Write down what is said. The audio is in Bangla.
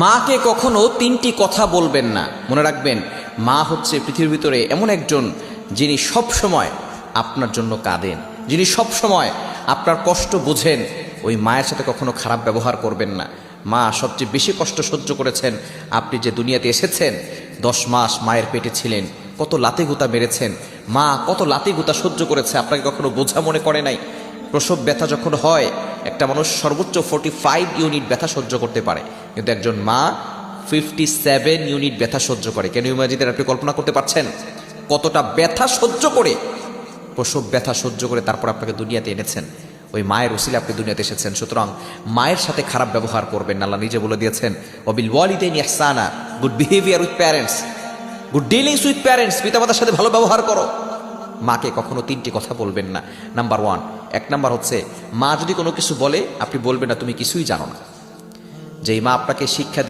মাকে কখনো তিনটি কথা বলবেন না। মনে রাখবেন, মা হচ্ছে পৃথিবীর ভিতরে এমন একজন যিনি সব সময় আপনার জন্য কাঁদেন, যিনি সব সময় আপনার কষ্ট বোঝেন। ওই মায়ের সাথে কখনো খারাপ ব্যবহার করবেন না। মা সবচেয়ে বেশি কষ্ট সহ্য করেছেন। আপনি যে দুনিয়াতে এসেছেন, 10 মাস মায়ের পেটে ছিলেন, কত লাতে গুতা মেরেছেন, মা কত লাতে গুতা সহ্য করেছে, আপনাকে কখনো বোঝা মনে করে নাই। প্রসব ব্যথা যখন হয়, একটা মানুষ সর্বোচ্চ 45 ইউনিট ব্যথা সহ্য করতে পারে, কিন্তু একজন মা 57 ইউনিট ব্যথা সহ্য করে। কেন ইমাজিদের আপনি কল্পনা করতে পারছেন কতটা ব্যথা সহ্য করে, প্রসব ব্যথা সহ্য করে তারপর আপনাকে দুনিয়াতে এনেছেন। ওই মায়ের উসিলে আপনি দুনিয়াতে এসেছেন। সুতরাং মায়ের সাথে খারাপ ব্যবহার করবেন না। আল্লাহ নিজে বলে দিয়েছেন, ওয়াবিল ওয়ালিদাইনি ইহসানা, good behaviour with parents, good dealings with parents, পিতামাতার সাথে ভালো ব্যবহার করো। মাকে কখনো তিনটি কথা বলবেন না। নাম্বার 1, 1 নাম্বার হচ্ছে, মা যদি কোনো কিছু বলে আপনি বলবেন না তুমি কিছুই জানো না। যেই মা আপনাকে শিক্ষা